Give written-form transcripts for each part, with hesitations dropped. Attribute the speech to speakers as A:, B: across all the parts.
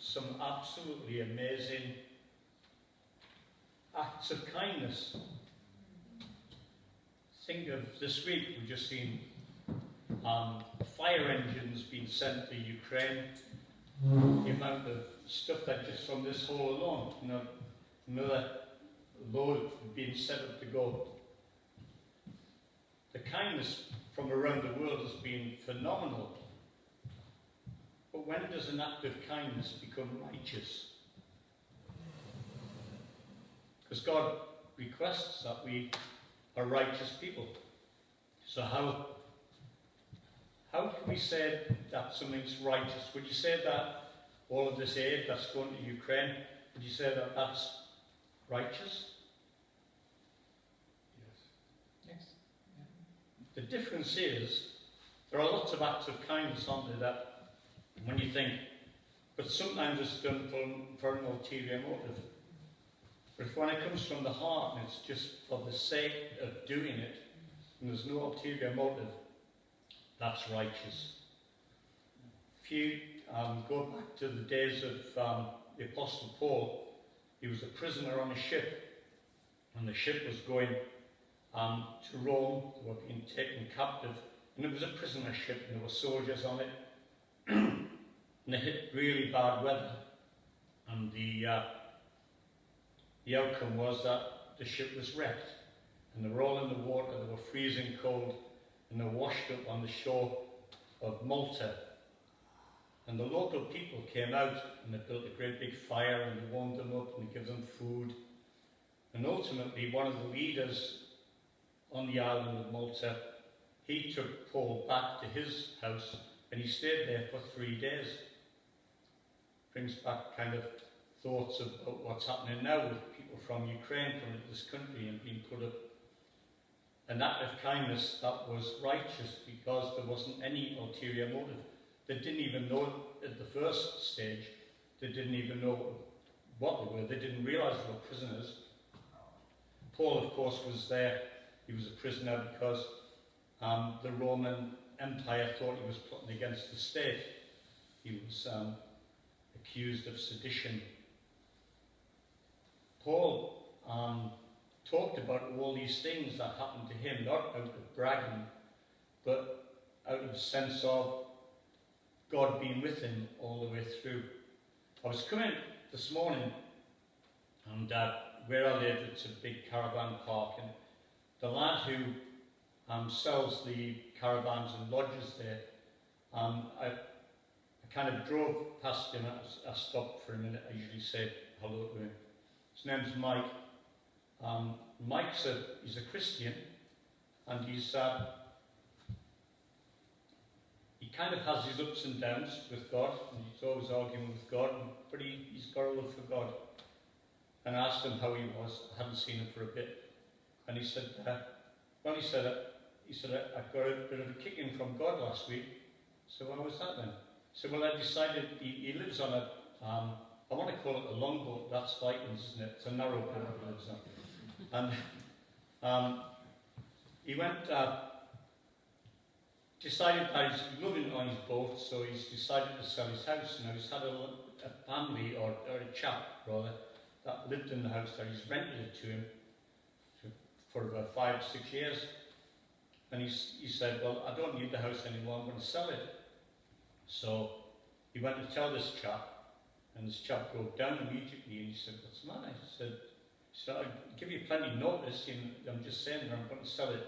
A: some absolutely amazing acts of kindness. Think of this week, we've just seen fire engines being sent to Ukraine. The amount of stuff that just from this hall alone, another load being set up to go. The kindness from around the world has been phenomenal. But when does an act of kindness become righteous? Because God requests that we are righteous people. So how can we say that something's righteous? Would you say that all of this aid that's going to Ukraine, would you say that that's righteous?
B: Yes.
A: The difference is, there are lots of acts of kindness, aren't there, that when you think, but sometimes it's done for an ulterior motive. But when it comes from the heart and it's just for the sake of doing it, and there's no ulterior motive, that's righteous. If you go back to the days of the Apostle Paul, he was a prisoner on a ship, and the ship was going to Rome. They were being taken captive, and it was a prisoner ship, and there were soldiers on it, and they hit really bad weather, and the outcome was that the ship was wrecked, and they were all in the water. They were freezing cold, and they washed up on the shore of Malta. And the local people came out, and they built a great big fire, and they warmed them up, and they gave them food. And ultimately, one of the leaders on the island of Malta, he took Paul back to his house, and he stayed there for 3 days. Brings back kind of thoughts about what's happening now with people from Ukraine coming to this country and being put up. An act of kindness that was righteous because there wasn't any ulterior motive. They didn't even know at the first stage, they didn't even know what they were. They didn't realise they were prisoners. Paul, of course, was there. He was a prisoner because the Roman Empire thought he was plotting against the state. He was accused of sedition. Paul talked about all these things that happened to him, not out of bragging, but out of a sense of God being with him all the way through. I was coming this morning, and where I live, it's a big caravan park, and the lad who sells the caravans and lodges there, I kind of drove past him. I stopped for a minute. I usually say hello to him. His name's Mike. Mike's he's a Christian, and he kind of has his ups and downs with God, and he's always arguing with God, but he's got a love for God. And I asked him how he was. I hadn't seen him for a bit, and he said, I got a bit of a kicking from God last week. So what was that then? So well, I decided he lives on a I want to call it a longboat. That's Vikings, isn't it? It's a narrow boat he lives on. And he went, decided that he's living on his boat, so he's decided to sell his house. Now he's had a family, or a chap rather, that lived in the house there. He's rented it to him for about 5 or 6 years. And he said, well, I don't need the house anymore, I'm going to sell it. So he went to tell this chap, and this chap broke down immediately, and he said, what's the matter? He said, I'll give you plenty of notice, I'm just saying that I'm going to sell it.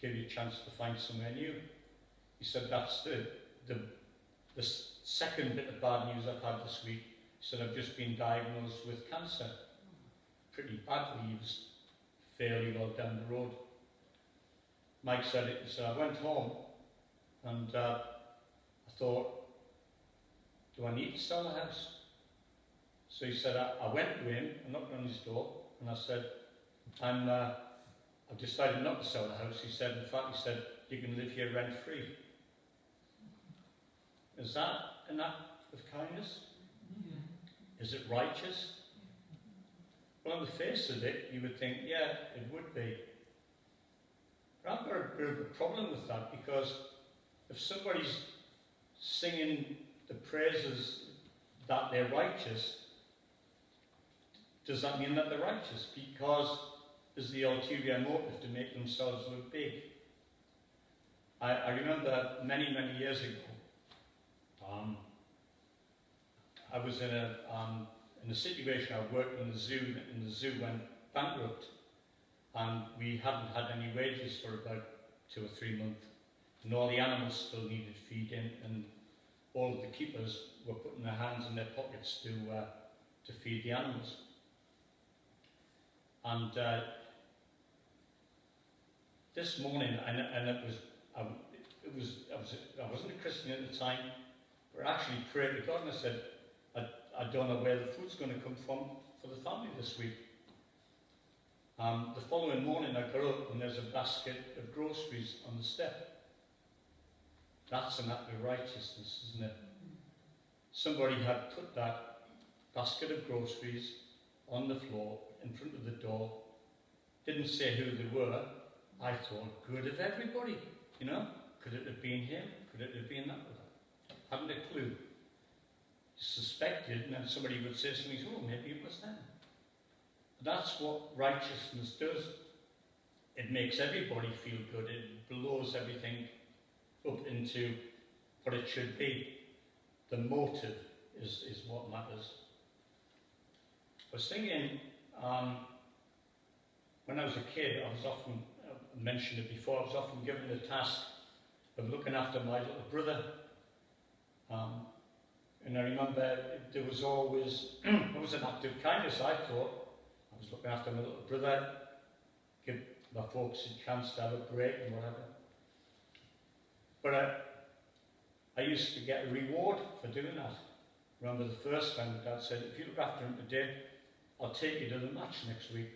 A: Give you a chance to find somewhere new. He said, that's the second bit of bad news I've had this week. He said, I've just been diagnosed with cancer. Pretty badly. He was fairly well down the road. Mike said it, so I went home, and I thought, do I need to sell the house? So he said, I went to him, I knocked on his door, and I said, I've decided not to sell the house. He said, in fact, you can live here rent-free. Is that an act of kindness? Yeah. Is it righteous? Well, on the face of it, you would think, yeah, it would be. But I've got a bit of a problem with that, because if somebody's singing the praises that they're righteous, does that mean that they're righteous? Because there's the ulterior motive to make themselves look big. I remember many, many years ago, I was in a situation. I worked in the zoo went bankrupt, and we hadn't had any wages for about 2 or 3 months, and all the animals still needed feeding, and all of the keepers were putting their hands in their pockets to feed the animals. And this morning, and I wasn't a Christian at the time, but I actually prayed to God and I said, I don't know where the food's going to come from for the family this week. The following morning I got up and there's a basket of groceries on the step. That's an act of righteousness, isn't it? Somebody had put that basket of groceries on the floor in front of the door, didn't say who they were. I thought, good of everybody, you know? Could it have been him? Could it have been that? Hadn't a clue. Suspected, and then somebody would say something, oh, maybe it was them. That's what righteousness does. It makes everybody feel good. It blows everything up into what it should be. The motive is what matters. I was thinking, when I was a kid, I was often, I mentioned it before, I was often given the task of looking after my little brother. And I remember there was always, it was an act of kindness, I thought. I was looking after my little brother, give my folks a chance to have a break and whatever. But I used to get a reward for doing that. I remember the first time Dad said, if you look after him today, I'll take you to the match next week.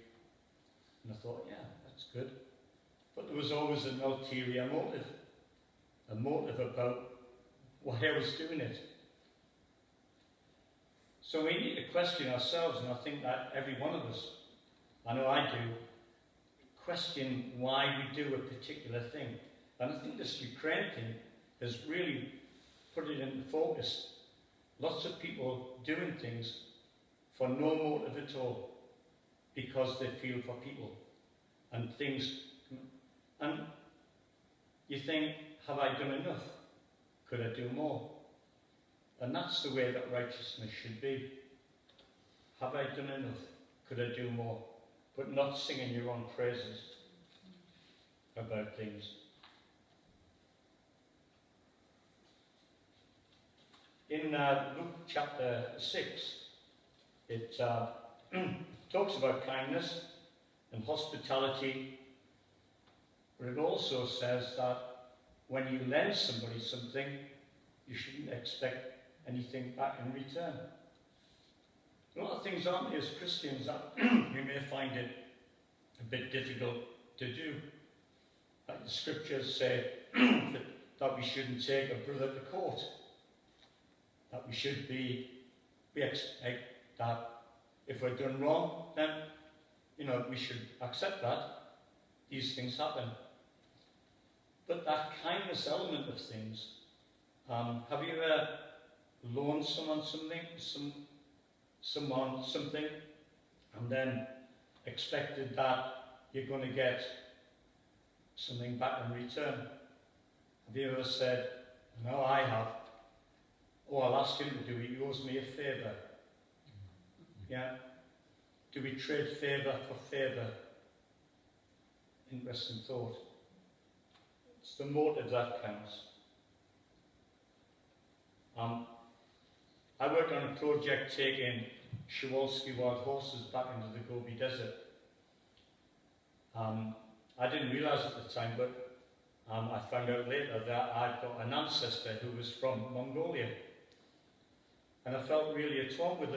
A: And I thought, yeah, that's good. But there was always an ulterior motive. A motive about why I was doing it. So we need to question ourselves, and I think that every one of us, I know I do, question why we do a particular thing. And I think this Ukraine thing has really put it into focus. Lots of people doing things for no motive at all, because they feel for people. And things, and you think, have I done enough? Could I do more? And that's the way that righteousness should be. Have I done enough? Could I do more? But not singing your own praises about things. In Luke chapter 6, it talks about kindness and hospitality, but it also says that when you lend somebody something, you shouldn't expect anything back in return. A lot of things, aren't there, as Christians, that we may find it a bit difficult to do. Like the scriptures say that we shouldn't take a brother to court. That we expect that if we're done wrong, then, we should accept that. These things happen. But that kindness element of things, have you ever loaned someone something, and then expected that you're going to get something back in return? Have you ever said, no, I have. Oh, I'll ask him to do it, he owes me a favour. Yeah? Do we trade favour for favour? Interesting thought. It's the motive that counts. I worked on a project taking Przewalski wild horses back into the Gobi Desert. I didn't realise at the time, but I found out later that I'd got an ancestor who was from Mongolia. And I felt really at home with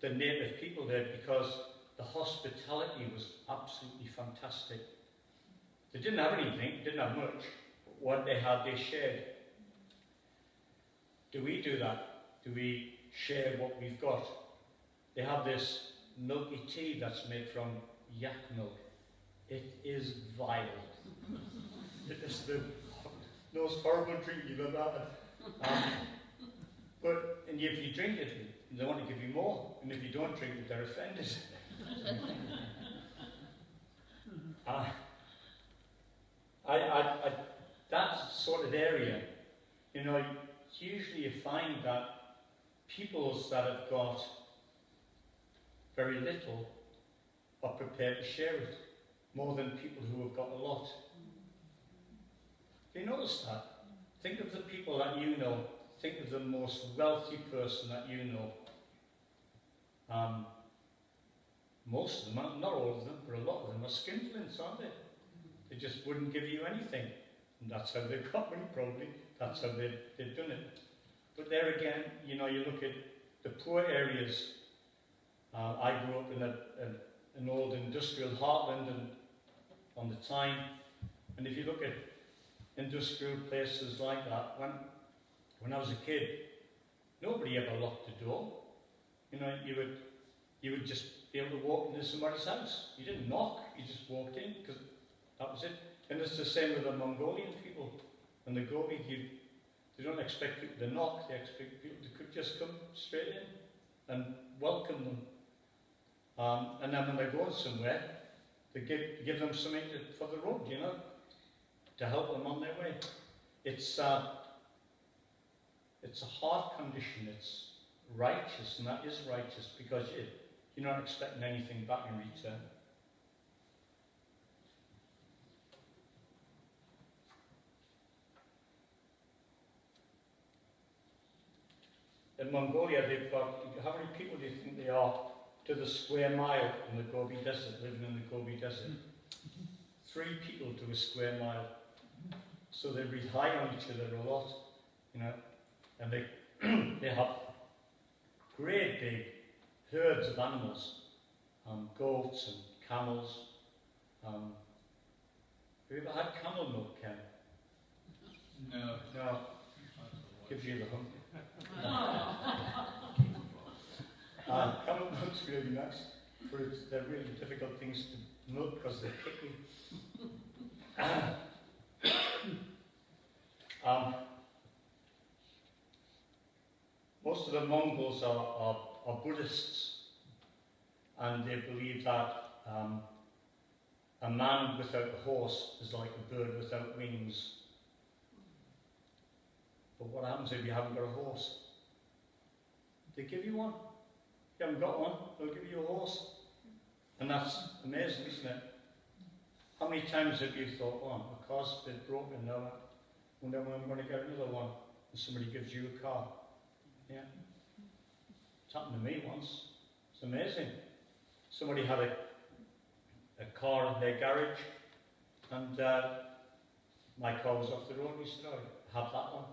A: the native people there, because the hospitality was absolutely fantastic. They didn't have anything, didn't have much, but what they had, they shared. Do we do that? Do we share what we've got? They have this milky tea that's made from yak milk. It is vile. It is the most horrible drink you've ever had. And if you drink it, they want to give you more. And if you don't drink it, they're offended. That sort of area, usually you find that peoples that have got very little are prepared to share it more than people who have got a lot. Have you noticed that? Think of the people that you know. Think of the most wealthy person that you know. Most of them, not all of them, but a lot of them are skinflints, aren't they? They just wouldn't give you anything. And that's how they've got money, probably. That's how they've done it. But there again, you look at the poor areas. I grew up in an old industrial heartland and on the Tyne. And if you look at industrial places like that, when I was a kid, nobody ever locked the door. You would just be able to walk into somebody's house. You didn't knock, you just walked in, because that was it. And it's the same with the Mongolian people. And the Gobi, they don't expect people to knock, they expect people to just come straight in and welcome them. And then when they're going somewhere, they give them something for the road, to help them on their way. It's a heart condition. It's righteous, and that is righteous because you're not expecting anything back in return. In Mongolia, they've got, how many people do you think they are to the square mile in the Gobi Desert, living in the Gobi Desert? 3 people to a square mile. So they rely on each other a lot, and they have great big herds of animals, goats and camels. Have you ever had camel milk, Ken?
B: No.
A: No. Gives you the hump. Camel milk's really nice, but they're really difficult things to milk because they're picky. Most of the Mongols are Buddhists, and they believe that a man without a horse is like a bird without wings. But what happens if you haven't got a horse? They give you one. If you haven't got one, they'll give you a horse. And that's amazing, isn't it? How many times have you thought, my car's a bit broken now, I wonder when I'm going to get another one, and somebody gives you a car? Yeah. It's happened to me once. It's amazing. Somebody had a car in their garage, and my car was off the road, and he said, I have that one.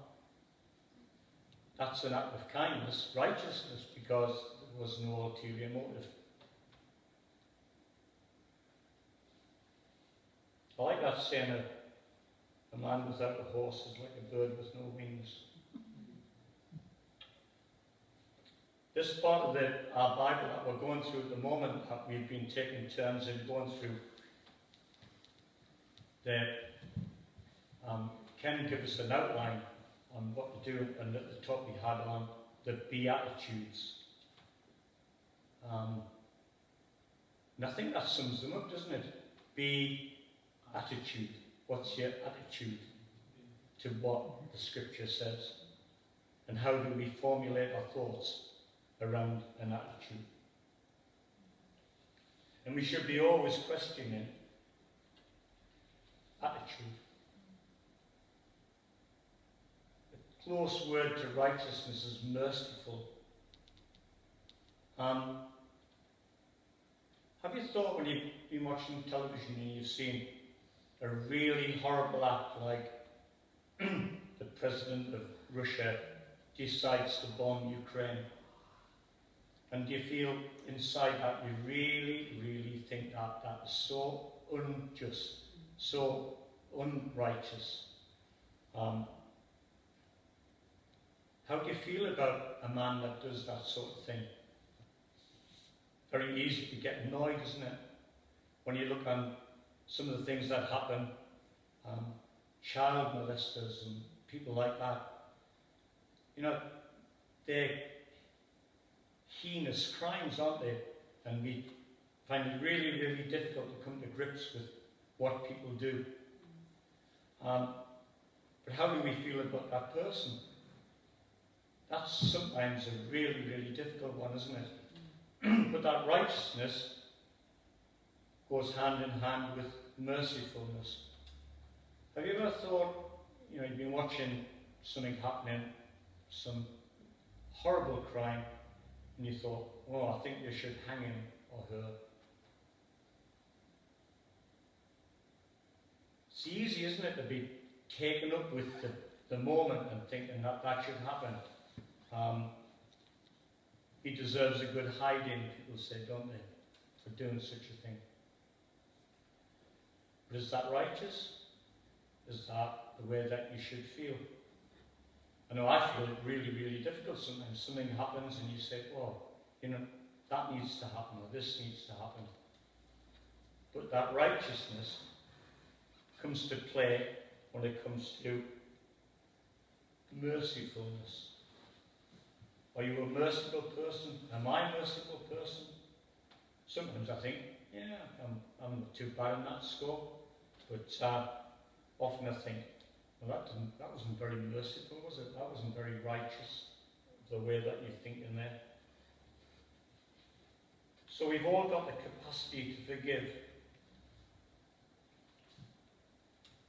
A: That's an act of kindness, righteousness, because there was no ulterior motive. I like that saying, a man without a horse is like a bird with no wings. This part of our Bible that we're going through at the moment, that we've been taking turns in going through, Ken give us an outline on what to do, and at the top we had on the Beatitudes. And I think that sums them up, doesn't it? Attitude. What's your attitude to what the scripture says? And how do we formulate our thoughts around an attitude? And we should be always questioning attitude. The close word to righteousness is merciful. Have you thought when you've been watching television and you've seen a really horrible act like the president of Russia decides to bomb Ukraine? And do you feel inside that you really, really think that is so unjust, so unrighteous? How do you feel about a man that does that sort of thing? Very easy to get annoyed, isn't it? When you look on some of the things that happen, child molesters and people like that. they're heinous crimes, aren't they? And we find it really, really difficult to come to grips with what people do. But how do we feel about that person? That's sometimes a really, really difficult one, isn't it? But that righteousness goes hand in hand with mercifulness. Have you ever thought, you've been watching something happening, some horrible crime, and you thought, oh, I think you should hang him or her. It's easy, isn't it, to be taken up with the moment and thinking that should happen. He deserves a good hiding, people say, don't they, for doing such a thing. But is that righteous? Is that the way that you should feel? I know I feel it really, really difficult sometimes. Something happens and you say, oh, that needs to happen, or this needs to happen. But that righteousness comes to play when it comes to mercifulness. Are you a merciful person? Am I a merciful person? Sometimes I think, yeah, I'm not too bad in that score. But often I think, well, that wasn't very merciful, was it? That wasn't very righteous, the way that you're thinking there. So we've all got the capacity to forgive.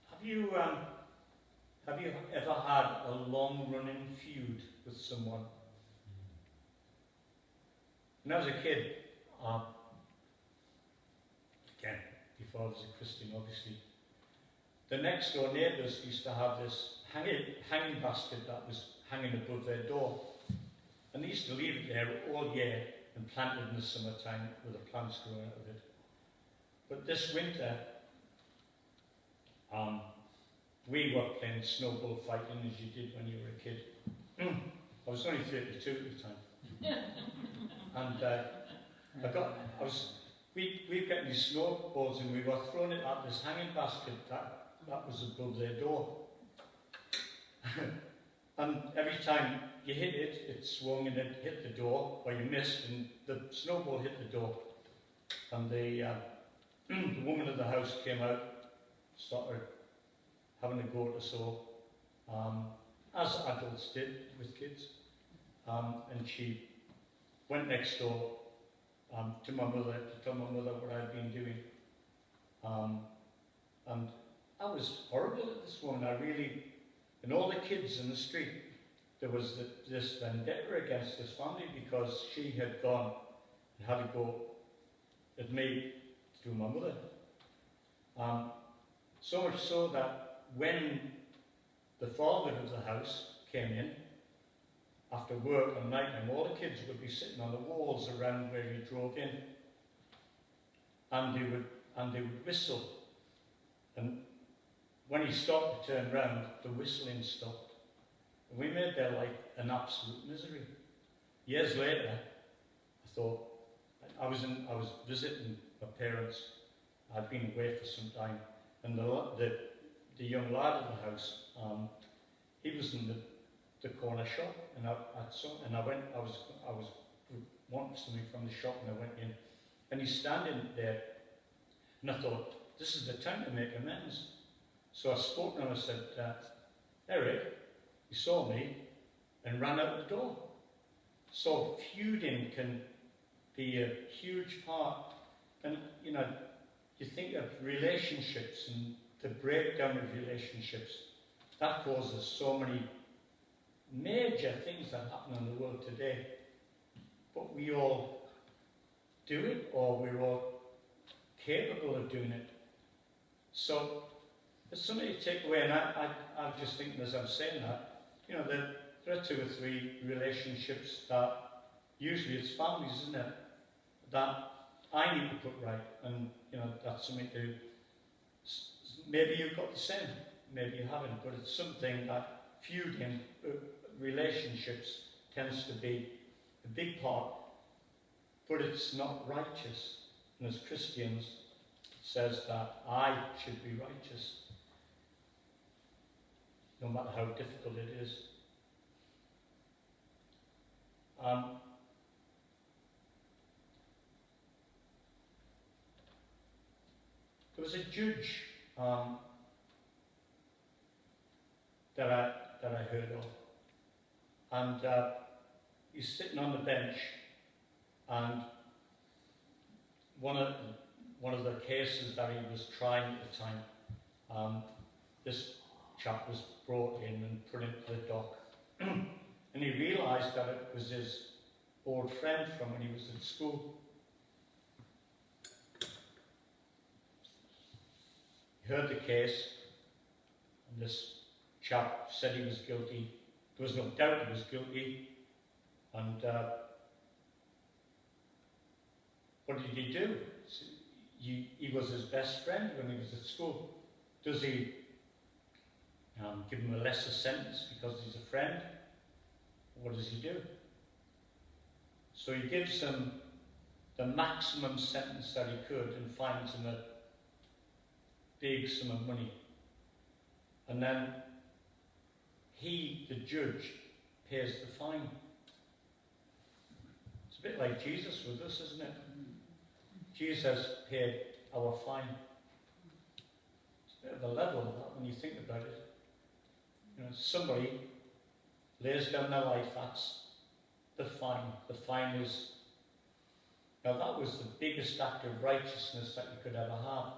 A: Have you ever had a long-running feud with someone? When I was a kid, again, before I was a Christian, obviously, the next door neighbours used to have this hanging basket that was hanging above their door. And they used to leave it there all year and plant it in the summertime with the plants growing out of it. But this winter, we were playing snowball fighting as you did when you were a kid. I was only 32 at the time. And we were getting these snowballs and we were throwing it at this hanging basket that was above their door. And every time you hit it, it swung and it hit the door, or you missed and the snowball hit the door. And the woman of the house came out, started having a go at us all, as adults did with kids. And she went next door to my mother to tell my mother what I'd been doing. And I was horrible at this woman. And all the kids in the street, there was this vendetta against this family because she had gone and had a go at me through my mother. So much so that when the father of the house came in, after work on night time, all the kids would be sitting on the walls around where he drove in, and they would whistle. And when he stopped to turn round, the whistling stopped. And we made their life an absolute misery. Years later, I thought, I was visiting my parents. I'd been away for some time, and the young lad in the house, he was in the corner shop, and I was wanting something from the shop, and I went in, and he's standing there, and I thought, this is the time to make amends. So I spoke to him and I said, Eric, he saw me and ran out the door. So feuding can be a huge part, and you think of relationships and the breakdown of relationships, that causes so many major things that happen in the world today. But we all do it, or we're all capable of doing it. So there's something to take away, and I'm just thinking as I'm saying that, there are 2 or 3 relationships that, usually it's families, isn't it, that I need to put right, and that's something to, maybe you've got the same, maybe you haven't, but it's something that feuding relationships tends to be a big part, but it's not righteous. And as Christians, it says that I should be righteous, no matter how difficult it is. There was a judge that I heard of, and he's sitting on the bench, and one of the cases that he was trying at the time, this chap was brought in and put into the dock, and he realised that it was his old friend from when he was at school. He heard the case, and this chap said he was guilty. There was no doubt he was guilty. And what did he do? He was his best friend when he was at school. Does he give him a lesser sentence because he's a friend? What does he do? So he gives him the maximum sentence that he could and finds him a big sum of money. And then he, the judge, pays the fine. It's a bit like Jesus with us, isn't it? Jesus paid our fine. It's a bit of a level that when you think about it. You know, somebody lays down their life, that's the fine. The fine is, now that was the biggest act of righteousness that you could ever have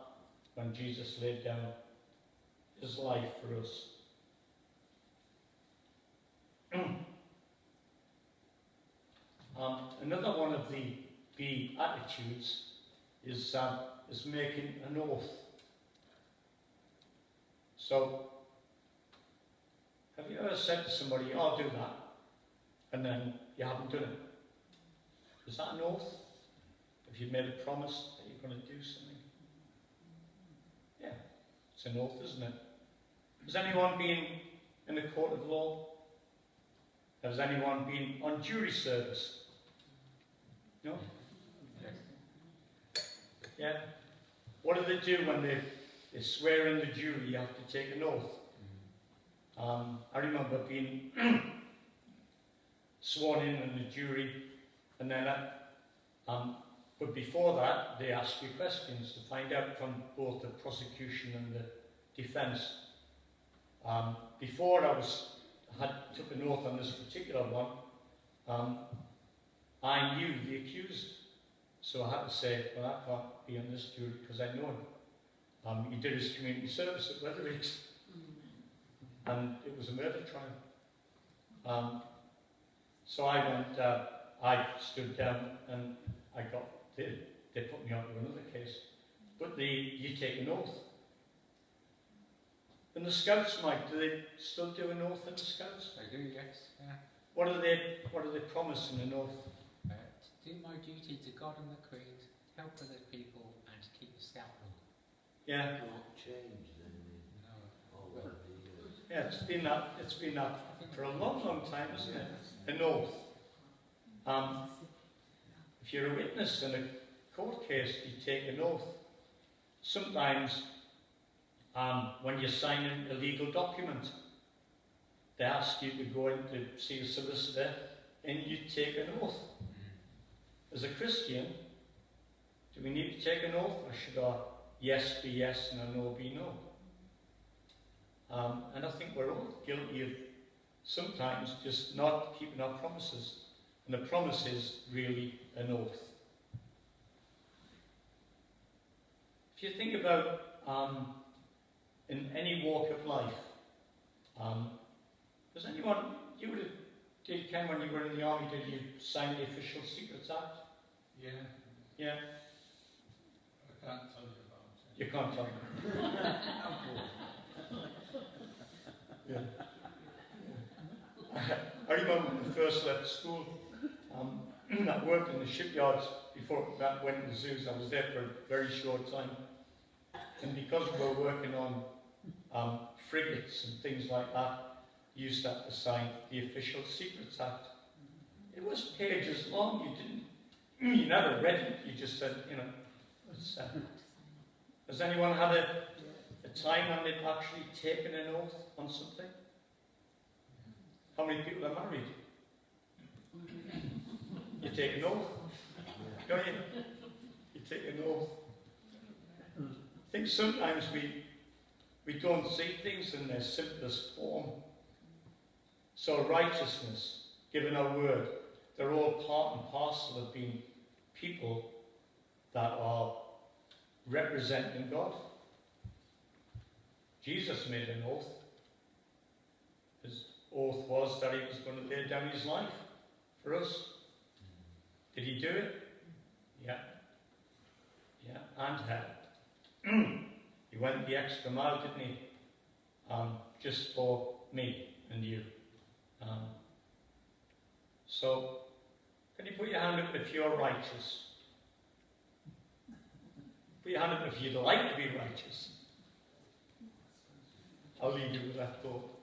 A: when Jesus laid down his life for us. Another one of the Beatitudes is making an oath. So, have you ever said to somebody, I'll do that, and then you haven't done it? Is that an oath? Have you made a promise that you're going to do something? Yeah, it's an oath, isn't it? Has anyone been in a court of law? Has anyone been on jury service? No? Yeah? What do they do when they swear in the jury? You have to take an oath. I remember being sworn in the jury, and then but before that, they ask you questions to find out from both the prosecution and the defence. Before I took an oath on this particular one, I knew the accused, so I had to say, well, I can't be on this jury because I know him. He did his community service at Weatherhead, and it was a murder trial. So I went, I stood down, and they put me onto another case. But you take an oath. And the Scouts, Mike, do they still do an oath in the Scouts?
B: They do, yes. Yeah.
A: What do they promise in an oath?
B: To do my duty to God and the Queen, help other people, and to keep the Scout law.
A: Yeah.
C: Not change then.
B: No.
C: Over the years.
A: Yeah, it's been that for a long, long time, isn't it? An oath. If you're a witness in a court case, you take an oath. Sometimes, when you're signing a legal document, they ask you to go in to see a solicitor, and you take an oath. As a Christian, do we need to take an oath, or should our yes be yes and our no be no? And I think we're all guilty of sometimes just not keeping our promises. And the promise is really an oath. If you think about in any walk of life, does anyone, did Ken, when you were in the army, did you sign the Official Secrets Act?
B: Yeah.
A: Yeah?
B: I can't tell you about it.
A: You can't tell me. Yeah. I remember when I first left school, I worked in the shipyards before I went to the zoos. I was there for a very short time. And because we were working on frigates and things like that, you used to have to sign the Official Secrets Act. It was pages long. You never read it. You just said, has anyone had a time when they've actually taken an oath on something? How many people are married? take an oath, don't you? You take an oath. I think sometimes we don't see things in their simplest form. So righteousness, given our word, they're all part and parcel of being people that are representing God. Jesus made an oath. His oath was that he was going to lay down his life for us. Did he do it? Yeah. Yeah, and hell. He went the extra mile, didn't he? Just for me and you. So, can you put your hand up if you're righteous? Put your hand up if you'd like to be righteous. I'll leave you with that thought.